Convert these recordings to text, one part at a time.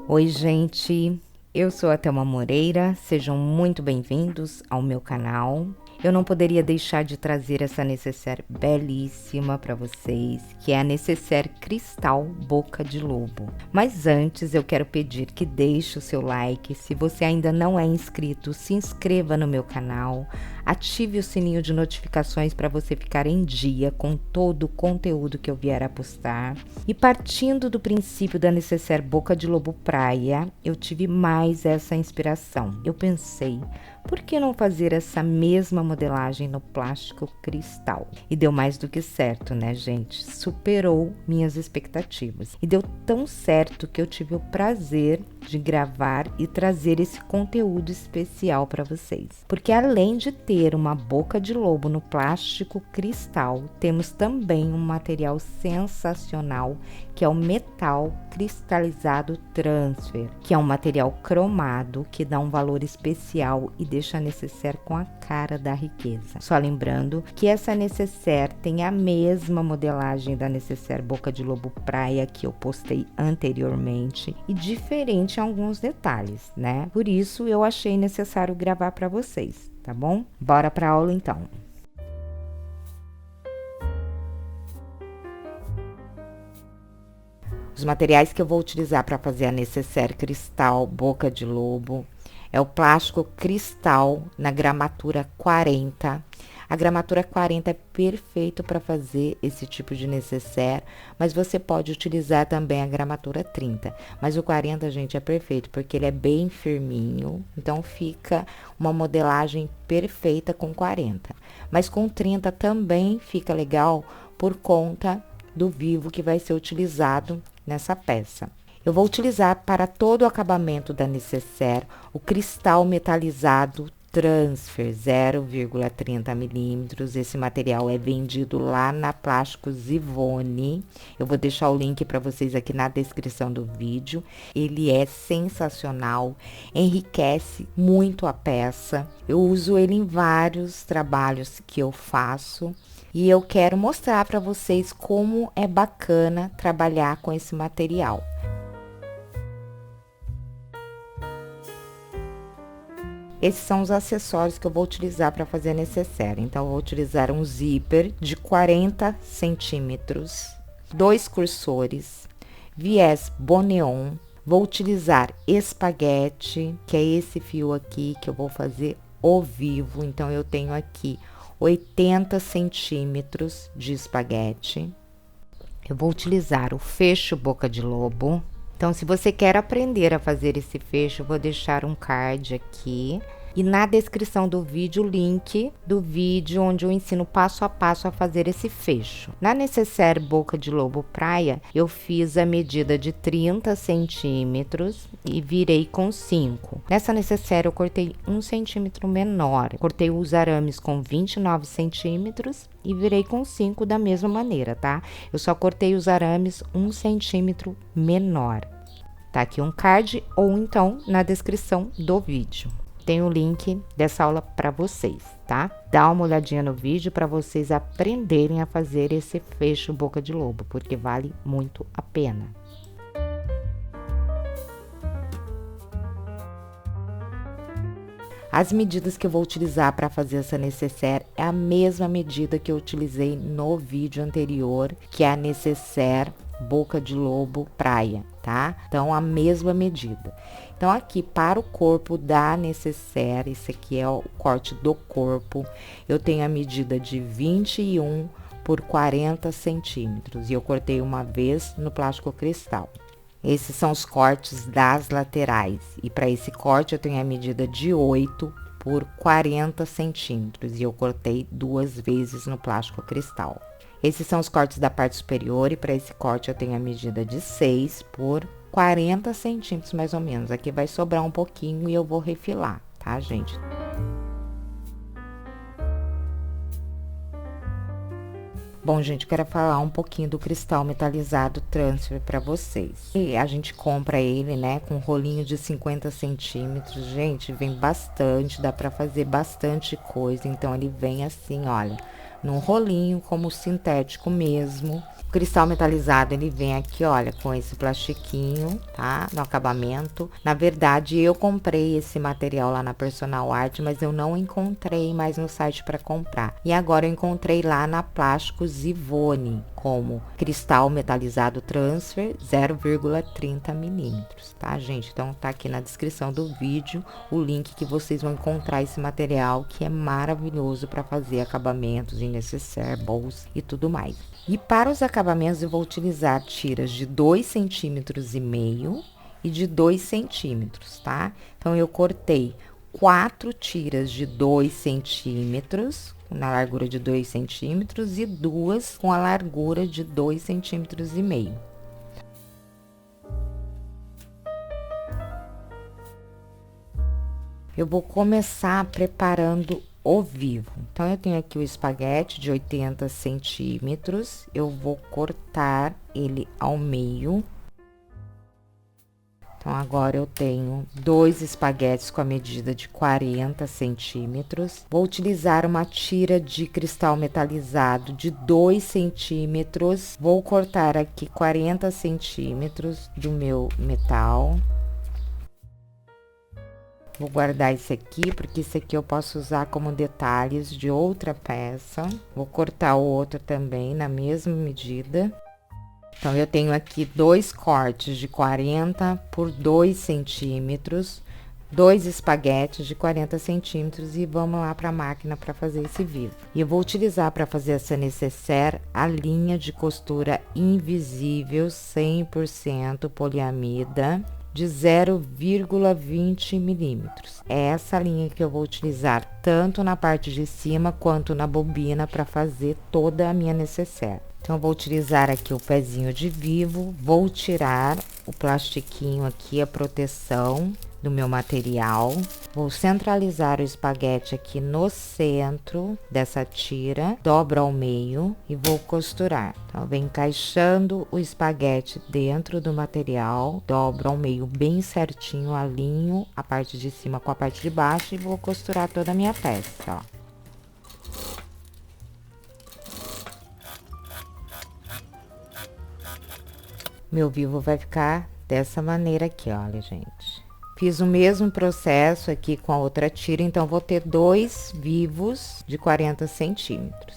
Oi, gente, eu sou a Thelma Moreira, sejam muito bem-vindos ao meu canal. Eu não poderia deixar de trazer essa necessaire belíssima para vocês, que é a necessaire Cristal Boca de Lobo. Mas antes eu quero pedir que deixe o seu like, se você ainda não é inscrito, se inscreva no meu canal, ative o sininho de notificações para você ficar em dia com todo o conteúdo que eu vier a postar. E partindo do princípio da necessaire Boca de Lobo Praia, eu tive mais essa inspiração. Eu pensei, por que não fazer essa mesma modelagem no plástico cristal? E deu mais do que certo, né, gente? Superou minhas expectativas. E deu tão certo que eu tive o prazer de gravar e trazer esse conteúdo especial para vocês. Porque além de ter uma boca de lobo no plástico cristal, temos também um material sensacional que é o metal cristalizado transfer, que é um material cromado que dá um valor especial e deixa a necessaire com a cara da riqueza. Só lembrando que essa necessaire tem a mesma modelagem da necessaire Boca de Lobo Praia que eu postei anteriormente e diferente em alguns detalhes, né? Por isso eu achei necessário gravar para vocês, tá bom? Bora para a aula então. Os materiais que eu vou utilizar para fazer a necessaire Cristal Boca de Lobo é o plástico cristal na gramatura 40. A gramatura 40 é perfeito para fazer esse tipo de necessaire, mas você pode utilizar também a gramatura 30. Mas o 40, gente, é perfeito, porque ele é bem firminho, então fica uma modelagem perfeita com 40. Mas com 30 também fica legal por conta do vivo que vai ser utilizado nessa peça. Eu vou utilizar para todo o acabamento da necessaire o cristal metalizado transfer 0,30 milímetros. Esse material é vendido lá na Plástico Zivone. Eu vou deixar o link para vocês aqui na descrição do vídeo. Ele é sensacional, enriquece muito a peça. Eu uso ele em vários trabalhos que eu faço. E eu quero mostrar para vocês como é bacana trabalhar com esse material. Esses são os acessórios que eu vou utilizar para fazer a necessaire. Então, eu vou utilizar um zíper de 40 centímetros, 2 cursores, viés boneon. Vou utilizar espaguete, que é esse fio aqui que eu vou fazer ao vivo. Então, eu tenho aqui 80 centímetros de espaguete. Eu vou utilizar o fecho boca de lobo. Então, se você quer aprender a fazer esse fecho, eu vou deixar um card aqui. E na descrição do vídeo, o link do vídeo onde eu ensino passo a passo a fazer esse fecho. Na necessaire Boca de Lobo Praia, eu fiz a medida de 30 centímetros e virei com 5. Nessa necessaire, eu cortei 1 centímetro menor. Cortei os arames com 29 centímetros e virei com 5 da mesma maneira, tá? Eu só cortei os arames 1 centímetro menor. Tá aqui um card ou então na descrição do vídeo. Tem o link dessa aula para vocês, tá? Dá uma olhadinha no vídeo para vocês aprenderem a fazer esse fecho boca de lobo, porque vale muito a pena. As medidas que eu vou utilizar para fazer essa necessaire é a mesma medida que eu utilizei no vídeo anterior, que é a necessaire Boca de Lobo Praia, tá? Então, a mesma medida. Então, aqui para o corpo da necessaire, esse aqui é o corte do corpo, eu tenho a medida de 21 por 40 centímetros. E eu cortei uma vez no plástico cristal. Esses são os cortes das laterais. E para esse corte, eu tenho a medida de 8 por 40 centímetros. E eu cortei 2 vezes no plástico cristal. Esses são os cortes da parte superior. E para esse corte, eu tenho a medida de 6 por 40 centímetros, mais ou menos. Aqui vai sobrar um pouquinho e eu vou refilar, tá, gente? Bom, gente, eu quero falar um pouquinho do cristal metalizado transfer para vocês. E a gente compra ele, né, com um rolinho de 50 centímetros. Gente, vem bastante, dá para fazer bastante coisa. Então, ele vem assim, olha, num rolinho, como sintético mesmo. O cristal metalizado, ele vem aqui, olha, com esse plastiquinho, tá? No acabamento. Na verdade, eu comprei esse material lá na Personal Art, mas eu não encontrei mais no site para comprar. E agora eu encontrei lá na Plásticos Ivone, como cristal metalizado transfer 0,30 milímetros, tá, gente? Então, tá aqui na descrição do vídeo o link que vocês vão encontrar esse material, que é maravilhoso para fazer acabamentos em necessaire, bolsa e tudo mais. E para os acabamentos eu vou utilizar tiras de 2,5 centímetros e de 2 centímetros, tá? Então, eu cortei 4 tiras de 2 centímetros, na largura de 2 centímetros, e 2 com a largura de 2,5 centímetros. Eu vou começar preparando o vivo. Então, eu tenho aqui o espaguete de 80 centímetros. Eu vou cortar ele ao meio. Então, agora eu tenho 2 espaguetes com a medida de 40 centímetros. Vou utilizar uma tira de cristal metalizado de 2 centímetros. Vou cortar aqui 40 centímetros do meu metal. Vou guardar esse aqui, porque esse aqui eu posso usar como detalhes de outra peça. Vou cortar o outro também na mesma medida. Então, eu tenho aqui 2 cortes de 40 por 2 centímetros, 2 espaguetes de 40 centímetros, e vamos lá para a máquina para fazer esse vivo. E eu vou utilizar para fazer essa necessaire a linha de costura invisível 100% poliamida de 0,20 milímetros. É essa linha que eu vou utilizar tanto na parte de cima quanto na bobina para fazer toda a minha necessaire. Então, eu vou utilizar aqui o pezinho de vivo, vou tirar o plastiquinho aqui, a proteção do meu material. Vou centralizar o espaguete aqui no centro dessa tira, dobro ao meio e vou costurar. Então, eu venho encaixando o espaguete dentro do material, dobro ao meio bem certinho, alinho a parte de cima com a parte de baixo e vou costurar toda a minha peça, ó. Meu vivo vai ficar dessa maneira aqui, olha, gente. Fiz o mesmo processo aqui com a outra tira, então vou ter 2 vivos de 40 centímetros.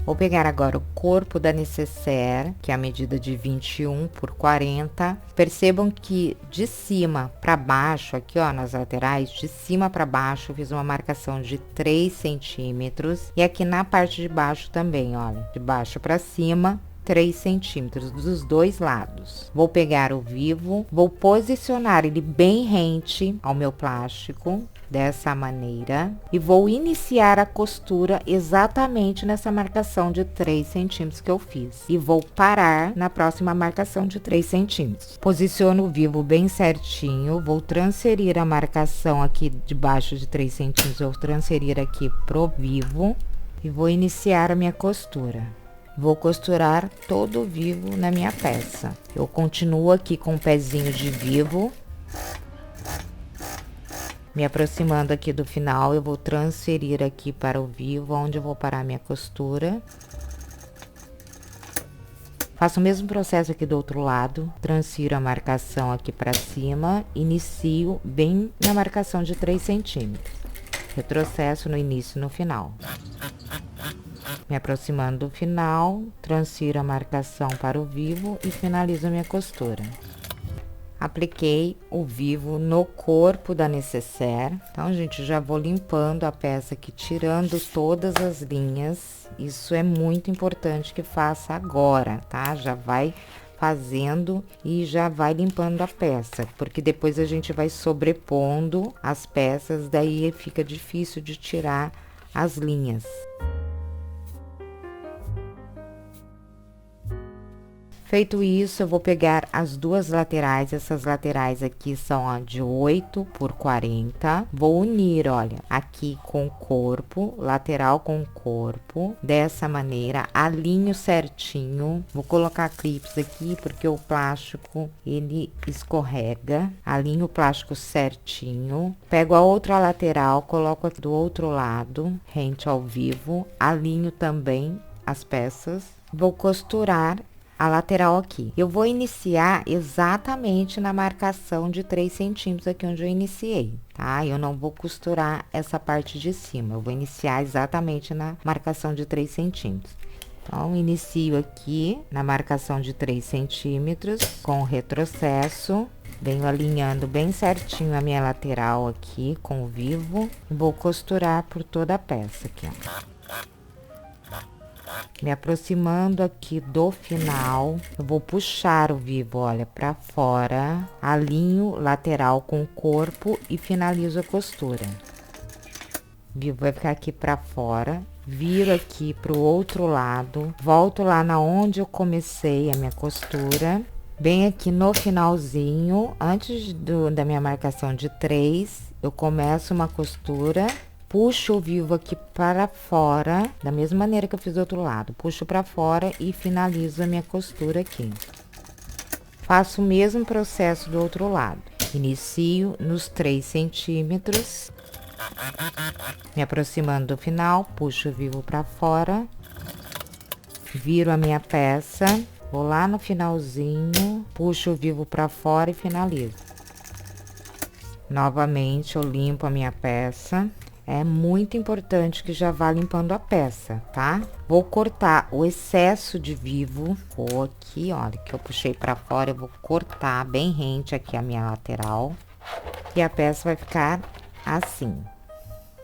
Vou pegar agora o corpo da necessaire, que é a medida de 21 por 40. Percebam que de cima para baixo, aqui ó, nas laterais, de cima para baixo, eu fiz uma marcação de 3 centímetros. E aqui na parte de baixo também, olha, de baixo para cima, 3 centímetros dos dois lados. Vou pegar o vivo, vou posicionar ele bem rente ao meu plástico, dessa maneira, e vou iniciar a costura exatamente nessa marcação de 3 centímetros que eu fiz. E vou parar na próxima marcação de 3 centímetros. Posiciono o vivo bem certinho, vou transferir a marcação aqui de baixo de 3 centímetros, vou transferir aqui pro vivo e vou iniciar a minha costura. Vou costurar todo o vivo na minha peça. Eu continuo aqui com o pezinho de vivo. Me aproximando aqui do final, eu vou transferir aqui para o vivo, onde eu vou parar minha costura. Faço o mesmo processo aqui do outro lado, transfiro a marcação aqui para cima, inicio bem na marcação de 3 centímetros. Retrocesso no início e no final. Me aproximando do final, transfiro a marcação para o vivo e finalizo a minha costura. Apliquei o vivo no corpo da necessaire. Então, gente, já vou limpando a peça aqui, tirando todas as linhas. Isso é muito importante que faça agora, tá? Já vai fazendo e já vai limpando a peça, porque depois a gente vai sobrepondo as peças, daí fica difícil de tirar as linhas. Feito isso, eu vou pegar as duas laterais, essas laterais aqui são a de 8 por 40. Vou unir, olha, aqui com o corpo, lateral com o corpo, dessa maneira, alinho certinho. Vou colocar clips aqui, porque o plástico, ele escorrega. Alinho o plástico certinho. Pego a outra lateral, coloco aqui do outro lado, rente ao vivo. Alinho também as peças. Vou costurar a lateral aqui. Eu vou iniciar exatamente na marcação de 3 centímetros aqui onde eu iniciei, tá? Eu não vou costurar essa parte de cima, eu vou iniciar exatamente na marcação de 3 centímetros. Então, inicio aqui na marcação de 3 centímetros com o retrocesso. Venho alinhando bem certinho a minha lateral aqui com o vivo. E vou costurar por toda a peça aqui, ó. Me aproximando aqui do final, eu vou puxar o vivo, olha, pra fora, alinho lateral com o corpo e finalizo a costura. O vivo vai ficar aqui pra fora, viro aqui pro outro lado, volto lá na onde eu comecei a minha costura, bem aqui no finalzinho, antes da minha marcação de 3, eu começo uma costura. Puxo o vivo aqui para fora, da mesma maneira que eu fiz do outro lado. Puxo para fora e finalizo a minha costura aqui. Faço o mesmo processo do outro lado. Inicio nos 3 centímetros. Me aproximando do final, puxo o vivo para fora. Viro a minha peça. Vou lá no finalzinho, puxo o vivo para fora e finalizo. Novamente, eu limpo a minha peça. É muito importante que já vá limpando a peça, tá? Vou cortar o excesso de vivo. Vou aqui, olha, que eu puxei pra fora, eu vou cortar bem rente aqui a minha lateral. E a peça vai ficar assim.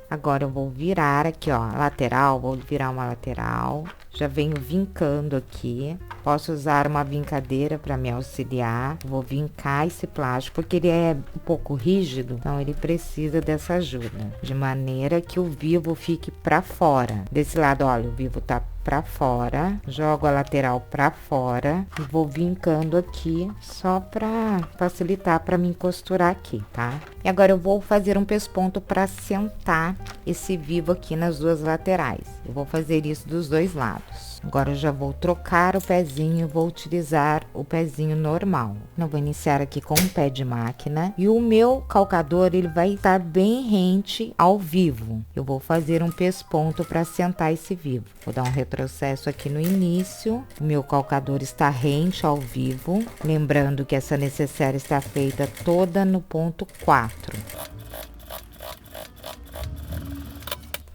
Agora, eu vou virar aqui, ó, a lateral, vou virar uma lateral. Já venho vincando aqui. Posso usar uma vincadeira para me auxiliar. Vou vincar esse plástico, porque ele é um pouco rígido, então ele precisa dessa ajuda. De maneira que o vivo fique para fora. Desse lado, olha, o vivo tá para fora. Jogo a lateral para fora e vou vincando aqui, só para facilitar para mim costurar aqui, tá? E agora eu vou fazer um pesponto para sentar esse vivo aqui nas duas laterais. Eu vou fazer isso dos dois lados. Agora eu já vou trocar o pezinho, vou utilizar o pezinho normal. Eu vou iniciar aqui com um pé de máquina e o meu calcador, ele vai estar bem rente ao vivo. Eu vou fazer um pesponto para sentar esse vivo. Vou dar um retrocesso aqui no início. O meu calcador está rente ao vivo. Lembrando que essa necessaire está feita toda no ponto 4.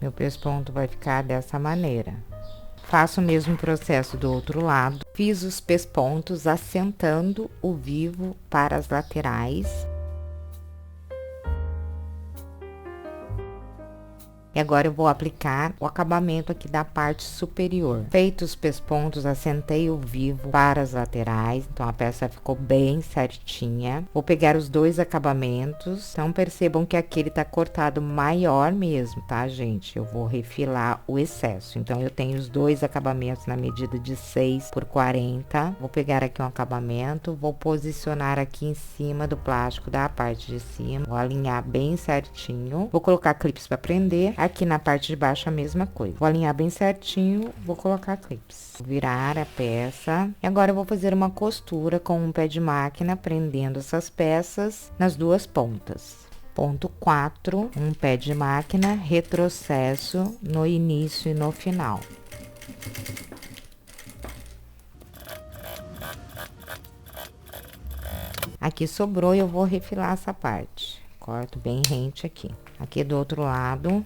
Meu pesponto vai ficar dessa maneira. Faço o mesmo processo do outro lado. Fiz os pespontos assentando o vivo para as laterais. E agora eu vou aplicar o acabamento aqui da parte superior. Feitos os pespontos, assentei o vivo para as laterais, então a peça ficou bem certinha. Vou pegar os dois acabamentos, então percebam que aqui ele tá cortado maior mesmo, tá, gente? Eu vou refilar o excesso, então eu tenho os dois acabamentos na medida de 6 por 40. Vou pegar aqui um acabamento, vou posicionar aqui em cima do plástico da parte de cima, vou alinhar bem certinho. Vou colocar clips para prender. Aqui na parte de baixo a mesma coisa. Vou alinhar bem certinho, vou colocar clips. Vou virar a peça. E agora eu vou fazer uma costura com um pé de máquina, prendendo essas peças nas duas pontas. Ponto 4, um pé de máquina, retrocesso no início e no final. Aqui sobrou e eu vou refilar essa parte. Corto bem rente aqui. Aqui do outro lado.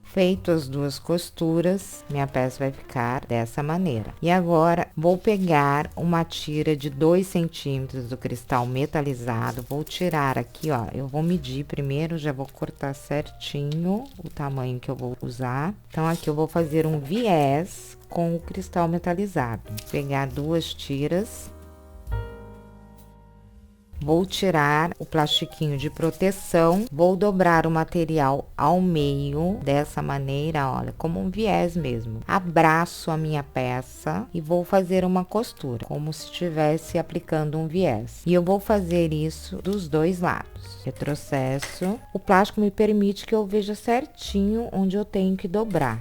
Feito as duas costuras, minha peça vai ficar dessa maneira. E agora, vou pegar uma tira de 2 centímetros do cristal metalizado, vou tirar aqui, ó, eu vou medir primeiro, já vou cortar certinho o tamanho que eu vou usar. Então, aqui eu vou fazer um viés com o cristal metalizado. Vou pegar 2 tiras. Vou tirar o plastiquinho de proteção, vou dobrar o material ao meio, dessa maneira, olha, como um viés mesmo. Abraço a minha peça e vou fazer uma costura, como se estivesse aplicando um viés. E eu vou fazer isso dos dois lados. Retrocesso. O plástico me permite que eu veja certinho onde eu tenho que dobrar.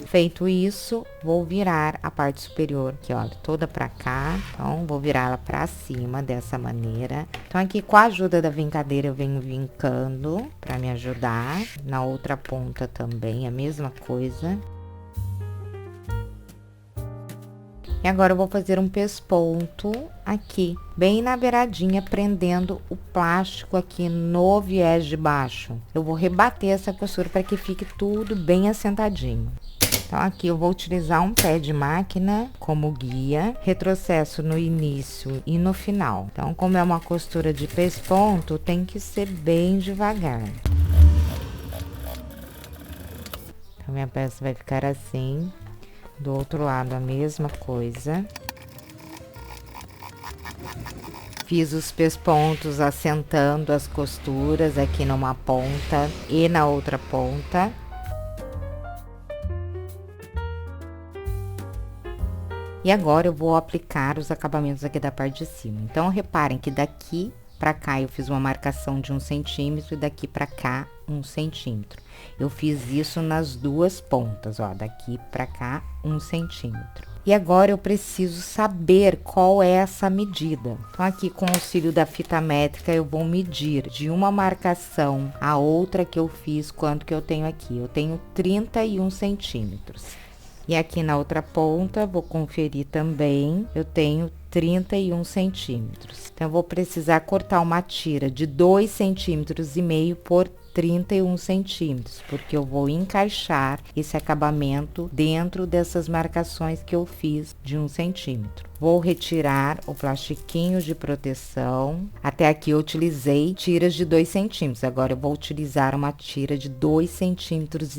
Feito isso, vou virar a parte superior aqui, olha, toda pra cá. Então, vou virar ela pra cima dessa maneira. Então, aqui com a ajuda da vincadeira, eu venho vincando pra me ajudar. Na outra ponta também, a mesma coisa. E agora eu vou fazer um pesponto aqui, bem na beiradinha, prendendo o plástico aqui no viés de baixo. Eu vou rebater essa costura para que fique tudo bem assentadinho. Então, aqui eu vou utilizar um pé de máquina como guia, retrocesso no início e no final. Então, como é uma costura de pesponto, tem que ser bem devagar. Então, minha peça vai ficar assim. Do outro lado, a mesma coisa. Fiz os pespontos assentando as costuras aqui numa ponta e na outra ponta. E agora eu vou aplicar os acabamentos aqui da parte de cima. Então, reparem que daqui pra cá eu fiz uma marcação de 1 centímetro e daqui pra cá 1 centímetro. Eu fiz isso nas duas pontas, ó, daqui pra cá 1 centímetro. E agora eu preciso saber qual é essa medida. Então, aqui com o auxílio da fita métrica, eu vou medir de uma marcação a outra que eu fiz, quanto que eu tenho aqui. Eu tenho 31 centímetros. E aqui na outra ponta, vou conferir também, eu tenho 31 centímetros. Então, eu vou precisar cortar uma tira de 2,5 centímetros por 31 centímetros, porque eu vou encaixar esse acabamento dentro dessas marcações que eu fiz de 1 centímetro. Vou retirar o plastiquinho de proteção. Até aqui eu utilizei tiras de 2 centímetros. Agora eu vou utilizar uma tira de 2,5 centímetros,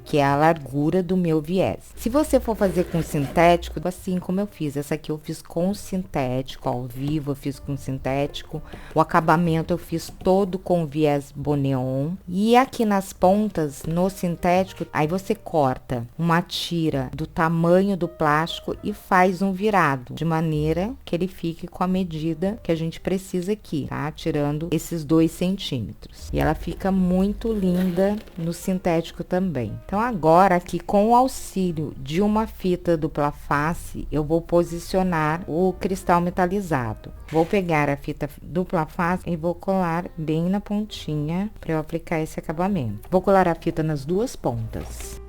que é a largura do meu viés. Se você for fazer com sintético, assim como eu fiz, essa aqui eu fiz com sintético, ao vivo eu fiz com sintético. O acabamento eu fiz todo com viés boneon. E aqui nas pontas, no sintético, aí você corta uma tira do tamanho do plástico e faz um virado, de maneira que ele fique com a medida que a gente precisa aqui, tá? Tirando esses 2 centímetros. E ela fica muito linda no sintético também. Então, agora aqui, com o auxílio de uma fita dupla face, eu vou posicionar o cristal metalizado. Vou pegar a fita dupla face e vou colar bem na pontinha para eu aplicar esse acabamento. Vou colar a fita nas duas pontas.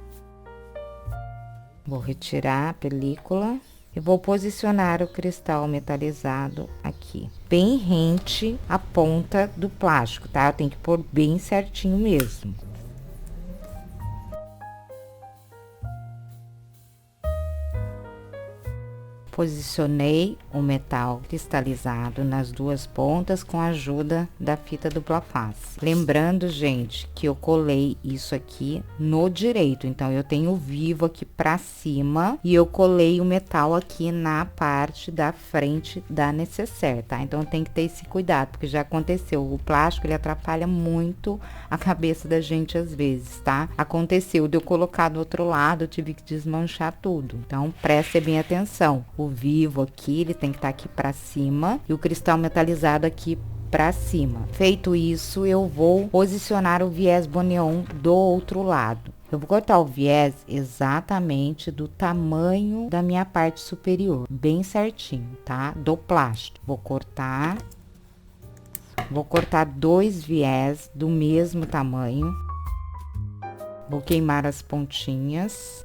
Vou retirar a película. E vou posicionar o cristal metalizado aqui, bem rente à ponta do plástico, tá? Eu tenho que pôr bem certinho mesmo. Posicionei o metal cristalizado nas duas pontas com a ajuda da fita dupla face. Lembrando, gente, que eu colei isso aqui no direito, então eu tenho o vivo aqui pra cima e eu colei o metal aqui na parte da frente da necessaire, tá? Então tem que ter esse cuidado, porque já aconteceu, o plástico ele atrapalha muito a cabeça da gente às vezes, tá? Aconteceu de eu colocar do outro lado, eu tive que desmanchar tudo, então preste bem atenção. O vivo aqui, ele tem que estar aqui pra cima e o cristal metalizado aqui pra cima. Feito isso, eu vou posicionar o viés boneon do outro lado. Eu vou cortar o viés exatamente do tamanho da minha parte superior, bem certinho, tá? Do plástico. Vou cortar 2 viés do mesmo tamanho. Vou queimar as pontinhas.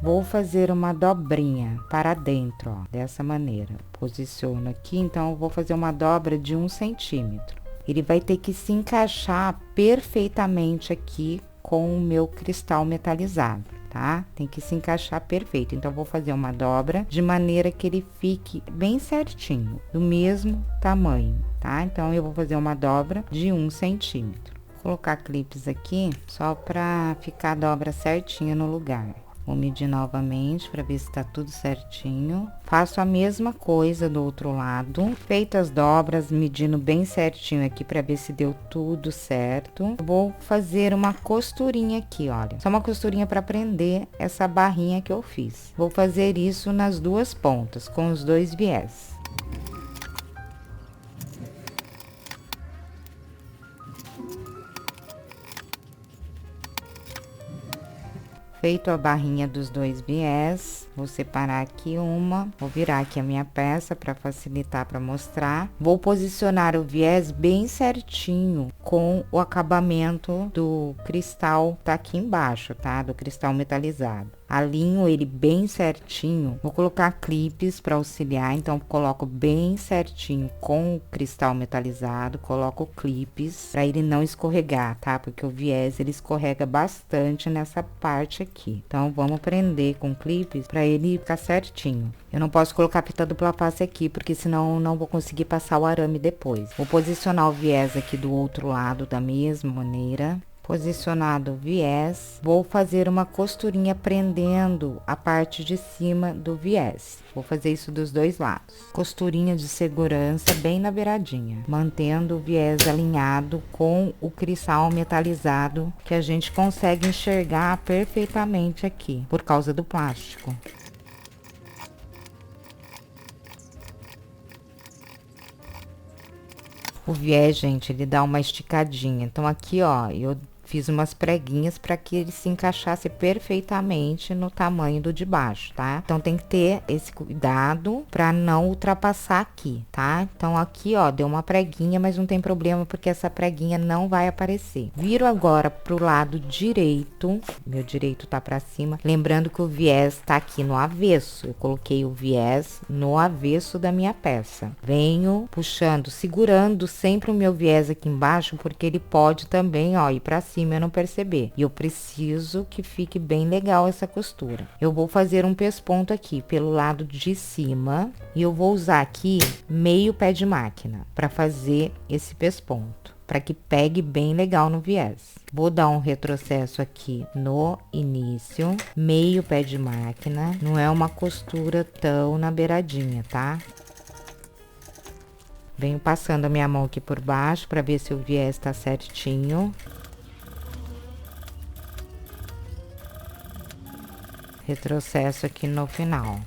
Vou fazer uma dobrinha para dentro, ó, dessa maneira. Posiciono aqui, então eu vou fazer uma dobra de 1 centímetro. Ele vai ter que se encaixar perfeitamente aqui com o meu cristal metalizado. tá? Tem que se encaixar perfeito. Então, eu vou fazer uma dobra de maneira que ele fique bem certinho, do mesmo tamanho, tá? Então, eu vou fazer uma dobra de 1 centímetro. Vou colocar clipes aqui, só pra ficar a dobra certinha no lugar. Vou medir novamente para ver se tá tudo certinho. Faço a mesma coisa do outro lado. Feitas as dobras, medindo bem certinho aqui para ver se deu tudo certo. Vou fazer uma costurinha aqui, olha. Só uma costurinha para prender essa barrinha que eu fiz. Vou fazer isso nas duas pontas, com os dois viés. Feito a barrinha dos dois viés, vou separar aqui uma, vou virar aqui a minha peça para facilitar para mostrar. Vou posicionar o viés bem certinho com o acabamento do cristal tá aqui embaixo, tá? Do cristal metalizado. Alinho ele bem certinho. Vou colocar clipes para auxiliar, então coloco bem certinho com o cristal metalizado, coloco clipes para ele não escorregar, tá? Porque o viés ele escorrega bastante nessa parte aqui. Então vamos prender com clipes para ele ficar certinho. Eu não posso colocar fita dupla face aqui, porque senão eu não vou conseguir passar o arame depois. Vou posicionar o viés aqui do outro lado da mesma maneira. Posicionado o viés, vou fazer uma costurinha prendendo a parte de cima do viés. Vou fazer isso dos dois lados. Costurinha de segurança bem na beiradinha, mantendo o viés alinhado com o cristal metalizado, que a gente consegue enxergar perfeitamente aqui, por causa do plástico. O viés, gente, ele dá uma esticadinha. Então, aqui, ó, eu fiz umas preguinhas para que ele se encaixasse perfeitamente no tamanho do de baixo, tá? Então, tem que ter esse cuidado para não ultrapassar aqui, tá? Então, aqui, ó, deu uma preguinha, mas não tem problema, porque essa preguinha não vai aparecer. Viro agora pro lado direito, meu direito tá para cima, lembrando que o viés tá aqui no avesso. Eu coloquei o viés no avesso da minha peça. Venho puxando, segurando sempre o meu viés aqui embaixo, porque ele pode também, ó, ir para cima eu não perceber. E eu preciso que fique bem legal essa costura. Eu vou fazer um pesponto aqui pelo lado de cima e eu vou usar aqui meio pé de máquina para fazer esse pesponto, para que pegue bem legal no viés. Vou dar um retrocesso aqui no início, meio pé de máquina, não é uma costura tão na beiradinha, tá? Venho passando a minha mão aqui por baixo para ver se o viés tá certinho. Retrocesso aqui no final.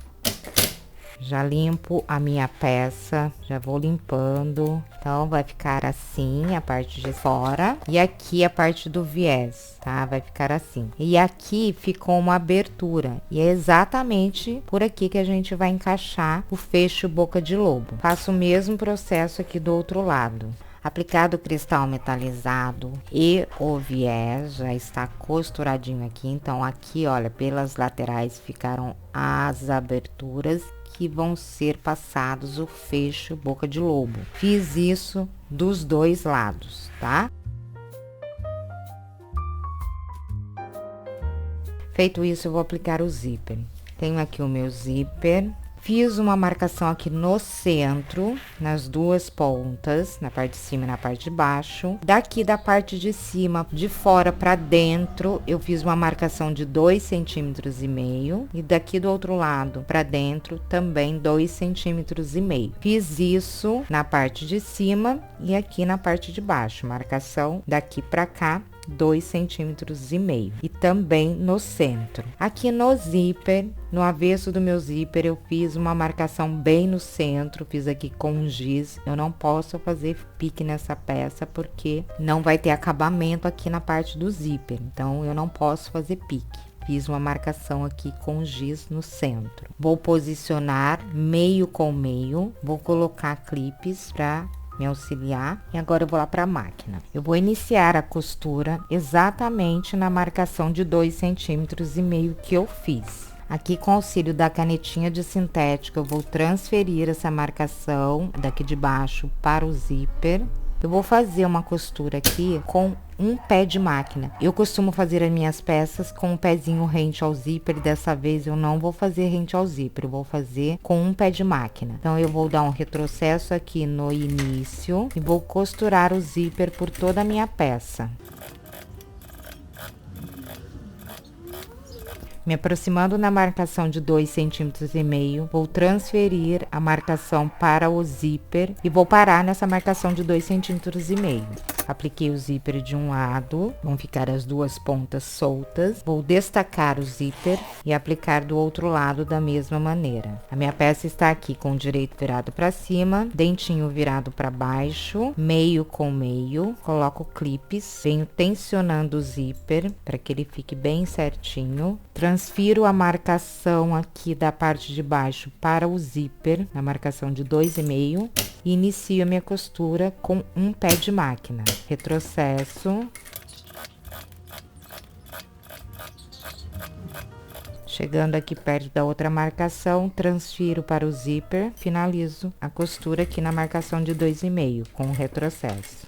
Já limpo a minha peça, já vou limpando. Então, vai ficar assim a parte de fora. E aqui a parte do viés, tá? Vai ficar assim. E aqui ficou uma abertura. E é exatamente por aqui que a gente vai encaixar o fecho boca de lobo. Faço o mesmo processo aqui do outro lado. Aplicado o cristal metalizado e o viés, já está costuradinho aqui. Então, aqui, olha, pelas laterais ficaram as aberturas que vão ser passados o fecho boca de lobo. Fiz isso dos dois lados, tá? Feito isso, eu vou aplicar o zíper. Tenho aqui o meu zíper. Fiz uma marcação aqui no centro, nas duas pontas, na parte de cima e na parte de baixo. Daqui da parte de cima, de fora para dentro, eu fiz uma marcação de 2,5 centímetros. E daqui do outro lado para dentro, também 2,5 centímetros. Fiz isso na parte de cima e aqui na parte de baixo. Marcação daqui para cá, 2,5 centímetros. E também no centro. Aqui no zíper, no avesso do meu zíper, eu fiz uma marcação bem no centro, fiz aqui com giz. Eu não posso fazer pique nessa peça, porque não vai ter acabamento aqui na parte do zíper. Então, eu não posso fazer pique. Fiz uma marcação aqui com giz no centro. Vou posicionar meio com meio, vou colocar clipes para me auxiliar. E agora eu vou lá para a máquina. Eu vou iniciar a costura exatamente na marcação de 2,5 centímetros que eu fiz. Aqui, com auxílio da canetinha de sintética, eu vou transferir essa marcação daqui de baixo para o zíper. Eu vou fazer uma costura aqui com um pé de máquina. Eu costumo fazer as minhas peças com o pezinho rente ao zíper, e dessa vez eu não vou fazer rente ao zíper, eu vou fazer com um pé de máquina. Então eu vou dar um retrocesso aqui no início e vou costurar o zíper por toda a minha peça. Me aproximando na marcação de 2,5 centímetros, vou transferir a marcação para o zíper e vou parar nessa marcação de 2,5 centímetros. Apliquei o zíper de um lado, vão ficar as duas pontas soltas. Vou destacar o zíper e aplicar do outro lado da mesma maneira. A minha peça está aqui com o direito virado para cima, dentinho virado para baixo, meio com meio. Coloco clipes, venho tensionando o zíper para que ele fique bem certinho. Transfiro a marcação aqui da parte de baixo para o zíper, na marcação de 2,5, e inicio a minha costura com um pé de máquina. Retrocesso. Chegando aqui perto da outra marcação, transfiro para o zíper, finalizo a costura aqui na marcação de 2,5, com o retrocesso.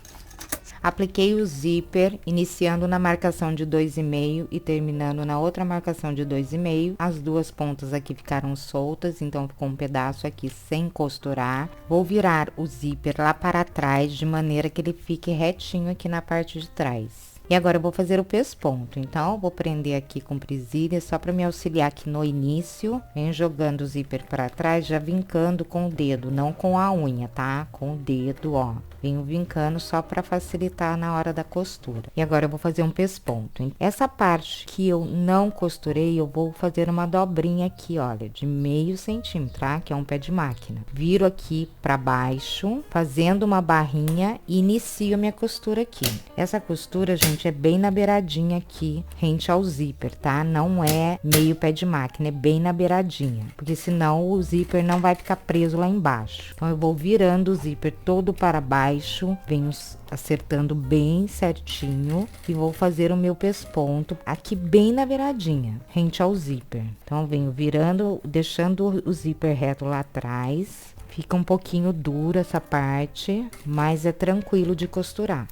Apliquei o zíper, iniciando na marcação de 2,5 e terminando na outra marcação de 2,5. As duas pontas aqui ficaram soltas, então ficou um pedaço aqui sem costurar. Vou virar o zíper lá para trás, de maneira que ele fique retinho aqui na parte de trás. E agora eu vou fazer o pesponto, então eu vou prender aqui com presilha, só para me auxiliar aqui no início. Venho jogando o zíper para trás, já vincando com o dedo, não com a unha, tá? Com o dedo, ó. Venho vincando só para facilitar na hora da costura. E agora eu vou fazer um pesponto. Essa parte que eu não costurei, eu vou fazer uma dobrinha aqui, olha, de 0,5 centímetro, tá? Que é um pé de máquina. Viro aqui para baixo, fazendo uma barrinha e inicio minha costura aqui. Essa costura, gente, é bem na beiradinha aqui, rente ao zíper, tá? Não é meio pé de máquina, é bem na beiradinha, porque senão o zíper não vai ficar preso lá embaixo. Então eu vou virando o zíper todo para baixo, venho acertando bem certinho e vou fazer o meu pesponto aqui bem na beiradinha, rente ao zíper. Então venho virando, deixando o zíper reto lá atrás. Fica um pouquinho dura essa parte, mas é tranquilo de costurar.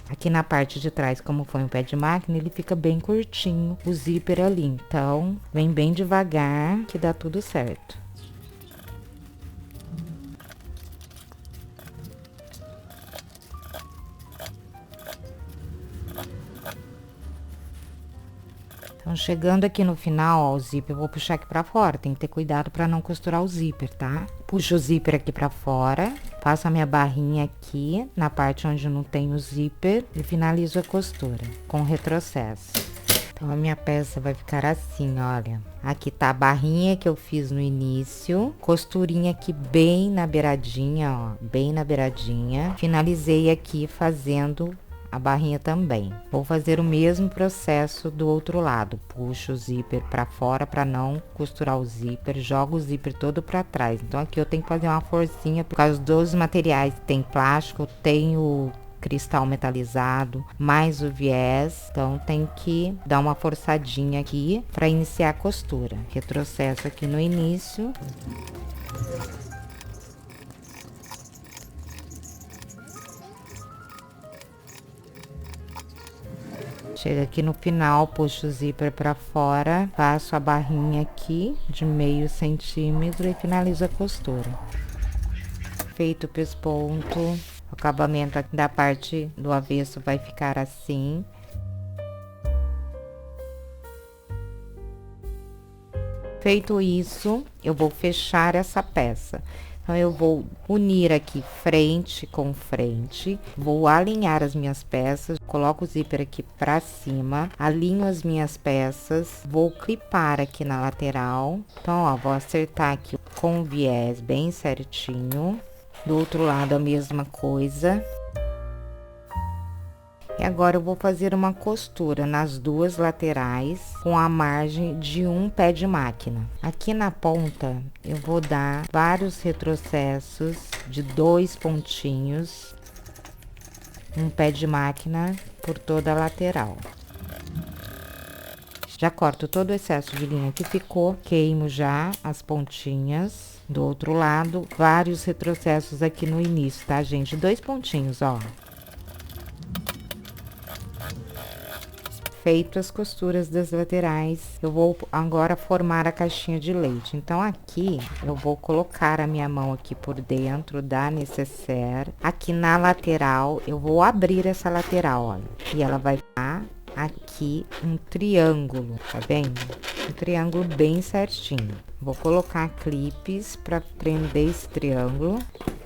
Aqui na parte de trás, como foi um pé de máquina, ele fica bem curtinho, o zíper ali. Então, vem bem devagar que dá tudo certo. Então, chegando aqui no final, ó, o zíper, eu vou puxar aqui pra fora. Tem que ter cuidado pra não costurar o zíper, tá? Puxo o zíper aqui pra fora, faço a minha barrinha aqui, na parte onde não tem o zíper, e finalizo a costura com retrocesso. Então, a minha peça vai ficar assim, olha. Aqui tá a barrinha que eu fiz no início, costurinha aqui bem na beiradinha, ó, bem na beiradinha. Finalizei aqui fazendo a barrinha também. Vou fazer o mesmo processo do outro lado. Puxo o zíper para fora para não costurar o zíper, jogo o zíper todo para trás. Então aqui eu tenho que fazer uma forcinha por causa dos materiais. Tem plástico, tem o cristal metalizado, mais o viés. Então tem que dar uma forçadinha aqui para iniciar a costura. Retrocesso aqui no início. Chega aqui no final, puxo o zíper para fora, faço a barrinha aqui de 0,5 centímetro e finalizo a costura. Feito o pesponto, o acabamento aqui da parte do avesso vai ficar assim. Feito isso, eu vou fechar essa peça. Então, eu vou unir aqui frente com frente, vou alinhar as minhas peças, coloco o zíper aqui pra cima, alinho as minhas peças, vou clipar aqui na lateral. Então, ó, vou acertar aqui com o viés bem certinho. Do outro lado, a mesma coisa. E agora eu vou fazer uma costura nas duas laterais com a margem de um pé de máquina. Aqui na ponta eu vou dar vários retrocessos de 2 pontinhos, um pé de máquina por toda a lateral. Já corto todo o excesso de linha que ficou, queimo já as pontinhas. Do outro lado, vários retrocessos aqui no início, tá, gente? 2 pontinhos, ó. Feito as costuras das laterais, eu vou agora formar a caixinha de leite. Então, aqui, eu vou colocar a minha mão aqui por dentro da necessaire. Aqui na lateral, eu vou abrir essa lateral, olha. E ela vai ficar aqui um triângulo, tá vendo? Um triângulo bem certinho. Vou colocar clipes para prender esse triângulo.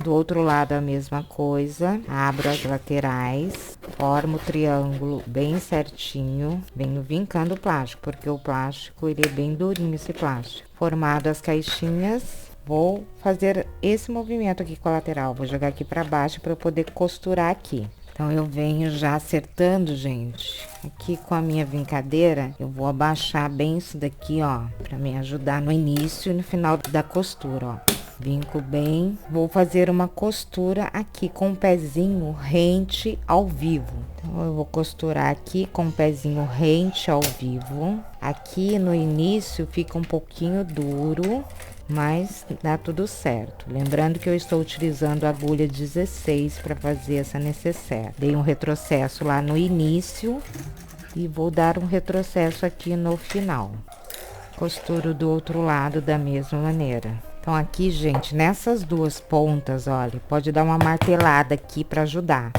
Do outro lado a mesma coisa, abro as laterais, formo o triângulo bem certinho, venho vincando o plástico, porque o plástico, ele é bem durinho, esse plástico. Formado as caixinhas, vou fazer esse movimento aqui com a lateral, vou jogar aqui para baixo para eu poder costurar aqui. Então, eu venho já acertando, gente, aqui com a minha vincadeira, eu vou abaixar bem isso daqui, ó, para me ajudar no início e no final da costura, ó. Vinco bem, vou fazer uma costura aqui com o pezinho rente ao vivo. Então, eu vou costurar aqui com o pezinho rente ao vivo. Aqui no início fica um pouquinho duro, mas dá tudo certo. Lembrando que eu estou utilizando a agulha 16 para fazer essa necessaire. Dei um retrocesso lá no início e vou dar um retrocesso aqui no final. Costuro do outro lado da mesma maneira. Então, aqui, gente, nessas duas pontas, olha, pode dar uma martelada aqui para ajudar.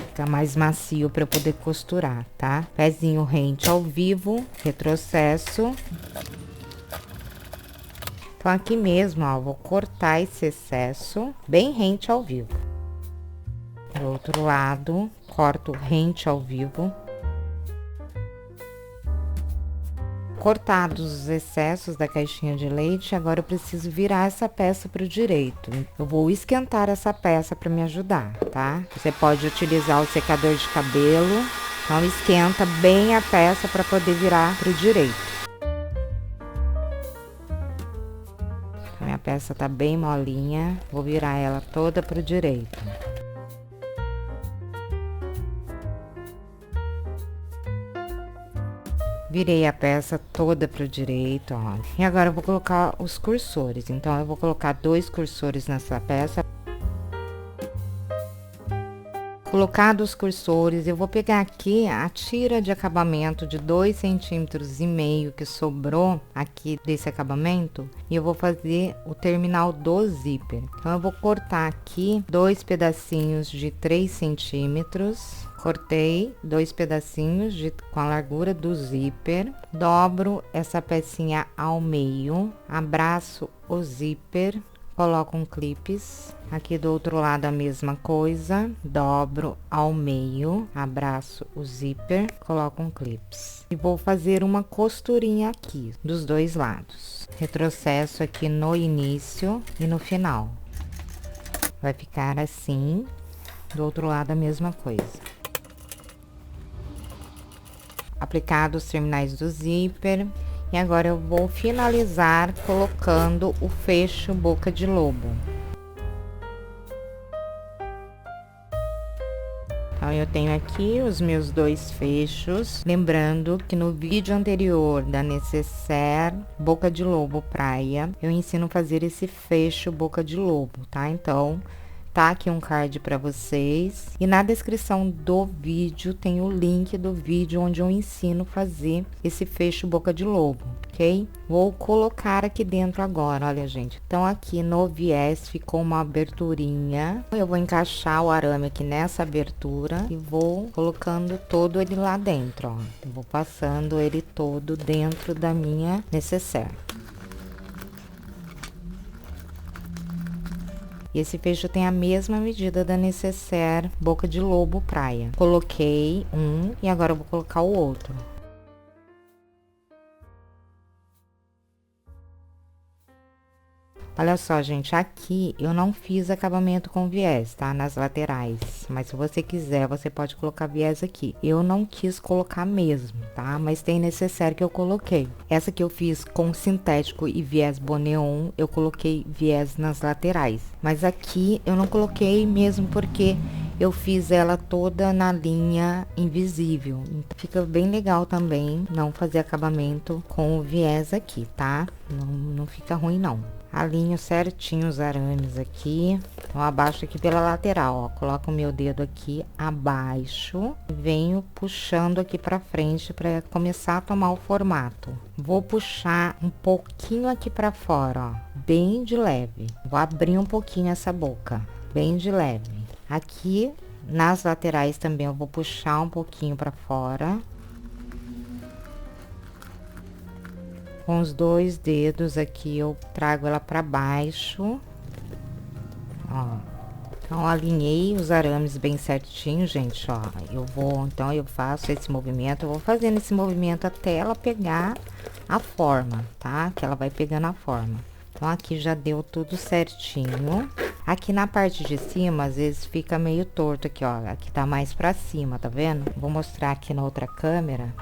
Fica mais macio para eu poder costurar, tá? Pezinho rente ao vivo, retrocesso. Então, aqui mesmo, ó, vou cortar esse excesso bem rente ao vivo. Do outro lado, corto rente ao vivo. Cortados os excessos da caixinha de leite, agora eu preciso virar essa peça para o direito. Eu vou esquentar essa peça para me ajudar, tá? Você pode utilizar o secador de cabelo. Então, esquenta bem a peça para poder virar para o direito. A minha peça tá bem molinha, vou virar ela toda para o direito. Virei a peça toda para o direito, ó. E agora eu vou colocar os cursores. Então, eu vou colocar 2 cursores nessa peça. Colocados os cursores, eu vou pegar aqui a tira de acabamento de 2,5 centímetros que sobrou aqui desse acabamento. E eu vou fazer o terminal do zíper. Então, eu vou cortar aqui 2 pedacinhos de 3 centímetros. Cortei 2 pedacinhos com a largura do zíper, dobro essa pecinha ao meio, abraço o zíper, coloco um clipes, aqui do outro lado a mesma coisa, dobro ao meio, abraço o zíper, coloco um clipes. E vou fazer uma costurinha aqui, dos dois lados. Retrocesso aqui no início e no final. Vai ficar assim, do outro lado a mesma coisa. Aplicado os terminais do zíper. E agora eu vou finalizar colocando o fecho boca de lobo. Então, eu tenho aqui os meus 2 fechos. Lembrando que no vídeo anterior da necessaire boca de lobo praia, eu ensino a fazer esse fecho boca de lobo, tá? Então, tá aqui um card para vocês e na descrição do vídeo tem o link do vídeo onde eu ensino a fazer esse fecho boca de lobo, ok? Vou colocar aqui dentro agora, olha, gente. Então, aqui no viés ficou uma aberturinha. Eu vou encaixar o arame aqui nessa abertura e vou colocando todo ele lá dentro, ó. Eu vou passando ele todo dentro da minha necessaire. Esse fecho tem a mesma medida da necessaire boca de lobo praia. Coloquei um e agora eu vou colocar o outro. Olha só, gente, aqui eu não fiz acabamento com viés, tá? Nas laterais, mas se você quiser, você pode colocar viés aqui. Eu não quis colocar mesmo, tá? Mas tem necessaire que eu coloquei. Essa que eu fiz com sintético e viés boneon, eu coloquei viés nas laterais. Mas aqui eu não coloquei mesmo porque eu fiz ela toda na linha invisível. Então, fica bem legal também não fazer acabamento com o viés aqui, tá? Não fica ruim não. Alinho certinho os arames aqui. Então, abaixo aqui pela lateral, ó. Coloco o meu dedo aqui abaixo. Venho puxando aqui pra frente pra começar a tomar o formato. Vou puxar um pouquinho aqui pra fora, ó. Bem de leve. Vou abrir um pouquinho essa boca. Bem de leve. Aqui, nas laterais também, eu vou puxar um pouquinho pra fora. Com os 2 dedos aqui, eu trago ela pra baixo. Ó. Então, alinhei os arames bem certinho, gente, ó. Então, eu faço esse movimento, eu vou fazendo esse movimento até ela pegar a forma, tá? Que ela vai pegando a forma. Então, aqui já deu tudo certinho. Aqui na parte de cima, às vezes fica meio torto aqui, ó. Aqui tá mais pra cima, tá vendo? Vou mostrar aqui na outra câmera.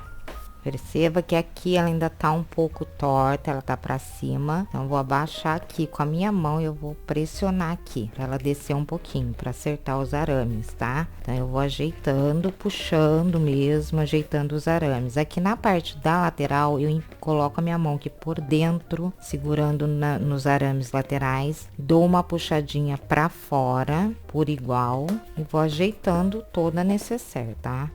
Perceba que aqui ela ainda tá um pouco torta, ela tá pra cima. Então, vou abaixar aqui com a minha mão e eu vou pressionar aqui, pra ela descer um pouquinho, pra acertar os arames, tá? Então, eu vou ajeitando, puxando mesmo, ajeitando os arames. Aqui na parte da lateral, eu coloco a minha mão aqui por dentro, segurando nos arames laterais. Dou uma puxadinha pra fora, por igual, e vou ajeitando toda a necessaire, tá?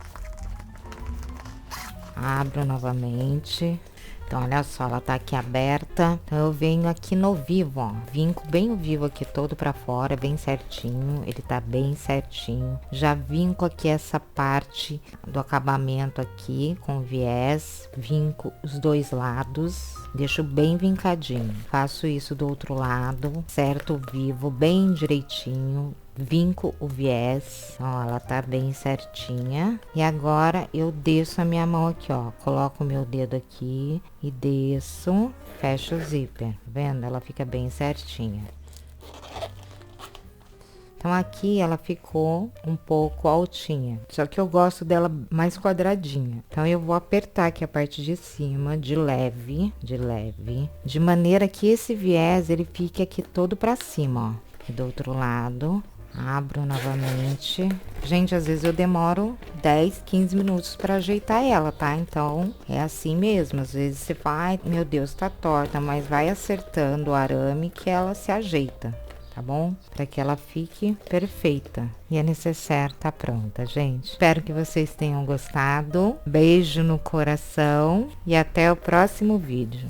Abro novamente. Então, olha só, ela tá aqui aberta. Então, eu venho aqui no vivo, ó. Vinco bem o vivo aqui todo pra fora, bem certinho. Ele tá bem certinho. Já vinco aqui essa parte do acabamento aqui com viés. Vinco os 2 lados. Deixo bem vincadinho. Faço isso do outro lado. Certo o vivo bem direitinho. Vinco o viés, ó, ela tá bem certinha. E agora eu desço a minha mão aqui, ó, coloco o meu dedo aqui e desço, fecho o zíper, tá vendo? Ela fica bem certinha. Então, aqui ela ficou um pouco altinha, só que eu gosto dela mais quadradinha. Então, eu vou apertar aqui a parte de cima, de leve, de maneira que esse viés, ele fique aqui todo pra cima, ó. E do outro lado, abro novamente. Gente, às vezes eu demoro 10, 15 minutos pra ajeitar ela, tá? Então, é assim mesmo. Às vezes você fala, ai, meu Deus, tá torta, mas vai acertando o arame que ela se ajeita, tá bom? Para que ela fique perfeita. E a necessaire tá pronta, gente. Espero que vocês tenham gostado. Beijo no coração e até o próximo vídeo.